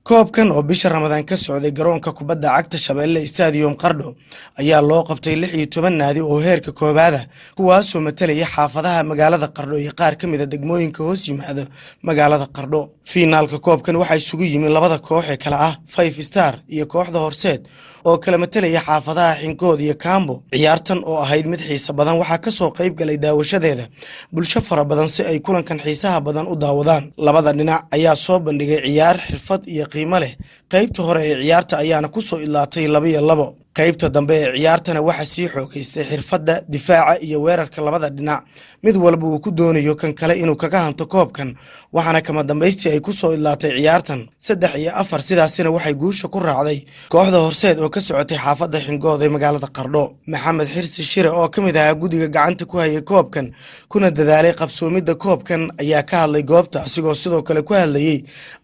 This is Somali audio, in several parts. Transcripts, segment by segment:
koobkan oo bisha Ramadaan ka socday garoonka kubadda cagta Shabeelle Stadium Qardho ayaa loo qabtay 16 naadi oo heerka koobaad ah kuwaas oo matalaya xaafadaha magaalada Qardho iyo qaar kamid ah degmooyinka hoos yimaada magaalada Qardho. Finaalka koobkan waxaa isugu yimid labada koox ee kala ah Five Star iyo kooxda Horseed oo kala matalaya xaafadaha Xinkood iyo Kaambo. Ciyaartan oo ahayd mid xiiso badan waxaa ka soo qayb galay daawashadeeda bulsho fara badan si ay kulankan xiisaha badan u daawadaan. Labada dhinac ayaa soo bandhigay ciyaar xirfad iyo qiimo leh. qaybta hore ee ciyaarta ayaana ku soo ilaatay 2-2. qaybta dambe ee ciyaartana waxa sii xoogaystay xirfadda difaaca iyo weerarka labada dhinac mid walba uu ku doonayo kan kale inuu kaga hanto koobkan waxaana kama dambeystii ay ku soo ilaatay ciyaartan 3-4 sidaasina waxay guusha ku raacday kooxda Horseed oo ka socotay xaafadda Xingood ee magaalada Qardho. Maxamed Xirsi Shire oo kamid ah gudiga gacanta ku hayay koobkan kuna dadaalay qabsoomidda koobkan ayaa ka hadlay goobta asigoo sidoo kale ku hadlayay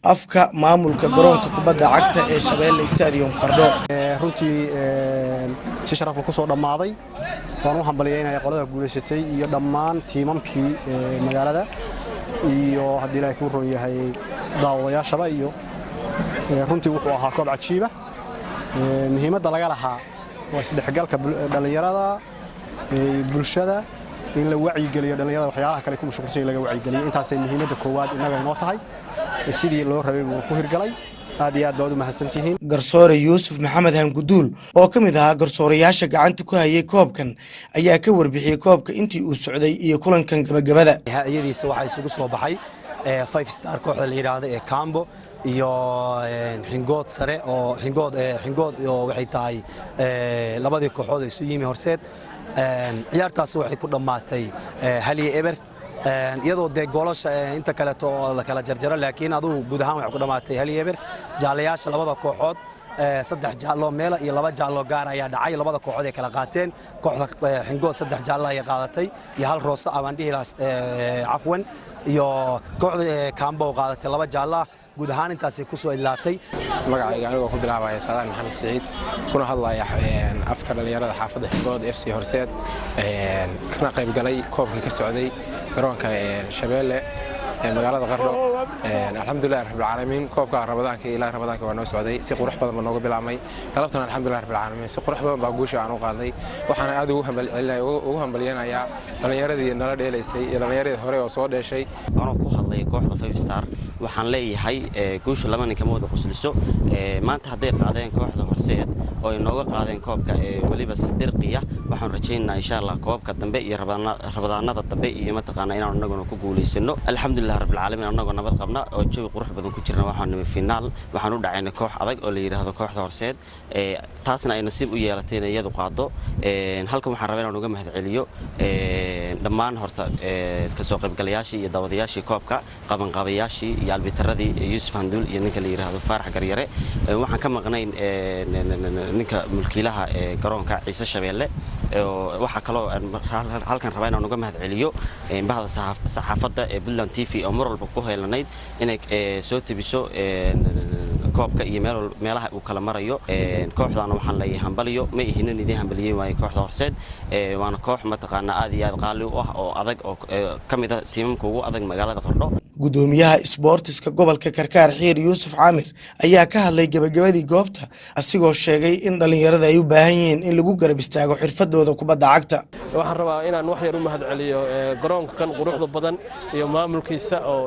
afka maamulka garoonka kubadda cagta ee Shabeelle Stadium Qardho. runtii si sharaf ku soo dhamaaday waan u hambalyeynaa qolada guuleysatay iyo dhammaan tiimamkii magaalada iyo hadii la ku roon yahay daawadayaashaba iyo runtii wuxuu ahaa koob cajiib ah muhiimadda laga lahaa waa isdhexgalka dhalinyarada bulshada in la wacyi geliyo dhalinyarada waxyaalaha kale ku mashquulsan laga wacyi geliyo intaas ay muhiimadda koowaad inaga inoo tahay sidii loo rabay uu ku hirgalay aad iyo aad baad u mahadsantihiin. Garsoore Yuusuf Maxamed Hanguduul oo kamid ah garsoorayaasha gacanta ku hayay koobkan ayaa ka warbixiyay koobka intii uu socday iyo kulankan gabagabada. hay'adiisa waxa isugu soo baxay Five Star kooxda la yiraahdo ee Kaambo iyo Xingood sare oo Xingood oo waxay tahay labadii kooxood ee isu yimi Horseed. ciyaartaas waxay ku dhamaatay 1-1 iyadoo de goolasha inta kale oo la kala jarjaro laakiin aduu guud ahaan wax ku dhamaatay 1-1 jaalayaasha labada kooxood 3 jaalo meel iyo 2 jaalo gaar ayaa dhacay labada kooxood ay kala qaateen kooxda Xingood 3 jaalo ay qaadatay iyo hal roosa aan dhihilaas afwan iyo kooxda Kaambo qaadatay 2 jaalo guud ahaan intaas ku soo ilaatay magacayga aniga ku bilaabaya Saadaan Maxamed Saciid kuna hadlaya afka dhalinyarada xaafadda Xingood FC Horseed kana qayb galay koobka ka socday garoonka Shabeelle magaalada Qardho alxamdulillah rabbil caalamiin koobka Ramadaanka ilaa Ramadaanka waa noo socday si qurux badan nooga bilaabmay galabtana alxamdulillah rabbil caalamiin si qurux badan baa guusha aan u qaaday waxaan aad ugu hambalyeynaya dhalinyaradii nala dheelaysay iyo dhalinyaradii hore oo soo dheeshay anoo ku hadlay kooxda Five Star waxaan leeyahay guusha laba nin kama wada qosliso maanta haday qaadeen kooxda Horseed oo inooga qaadeen koobka waliba Sidirqiya waxaan rajaynayaa insha Allah koobka dambe iyo Ramadaanada dambe iyo mataqaana inaan anaguna ku guuleysano alxamdulillah rabbil caalamiin anagoo nabad qabna oo jawi qurux badan ku jirna waxaan nimi finaal waxaan u dhacaynay koox adag oo la yiraahdo kooxda Horseed taasna ay nasiib u yeelatay inay iyadu qaado halkan waxaan rabaa inaan uga mahadceliyo dhammaan horta ka soo qaybgalayaashii iyo daawadayaashii koobka qabanqaabayaashii iyo albitaradii Yuusuf Handuul iyo ninka la yiraahdo Faarax Garyare waxaan ka maqnayn ninka mulkiilaha garoonka Ciise Shabeelle waxa kale oo halkan rabaa inaan uga mahadceliyo bahda saxaafadda ee Buntland TV oo mar walba ku heelanayd inay soo tabiso koobka iyo meelaha uu kala marayo kooxdana waxaan leeyahay hambaliyo ma ihinin idin hambaliyay waay kooxda Horseed waana koox mataqaana aad iyo aad qaali u ah oo adag oo kamid ah tiimamka ugu adag magaalada Qardho. gudoomiyaha isboortiska gobolka Karkaar Xiir Yuusuf Caamir ayaa ka hadlay gabagabadii goobta asigoo sheegay in dhalinyarada ay u baahan yihiin in lagu garab istaago xirfadooda kubadda cagta. waxaan rabaa inaan wax yar u mahadceliyo garoonkan quruxda badan iyo maamulkiisa oo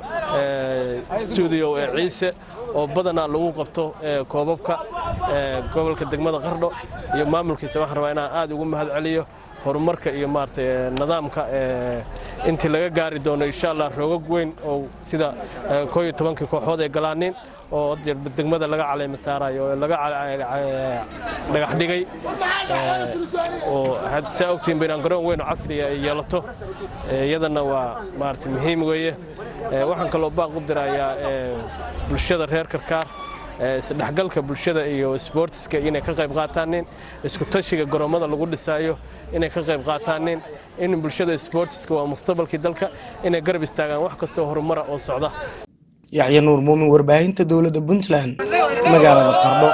studio Ciise oo badanaa lagu qabto koobabka gobolka degmada Qardho iyo maamulkiisa waxaan rabaa inaan aad ugu mahadceliyo horumarka iyo maartay nidaamka intii laga gaari doono insha Allah roogag weyn oo sida 11 kooxood ay galaaneen oo degmada laga caleema saarayo laga dhagax dhigay oo had saawtiin beenan garoon weyn oo casri ah yeelato iyadana waa maartay muhiim weeye waxaan kaloo baaq u dirayaa bulshada reer Karkaar isdhexgalka bulshada iyo sportska inay ka qayb qaataan isku tashiga garoomada lagu dhisayo inay ka qayb qaataan in bulshada sportska waa mustaqbalkii dalka inay garab istaagaan wax kasta oo horumar oo socda. Yaxya Nuur Muumin warbaahinta dawladda Puntland magaalada Qardho.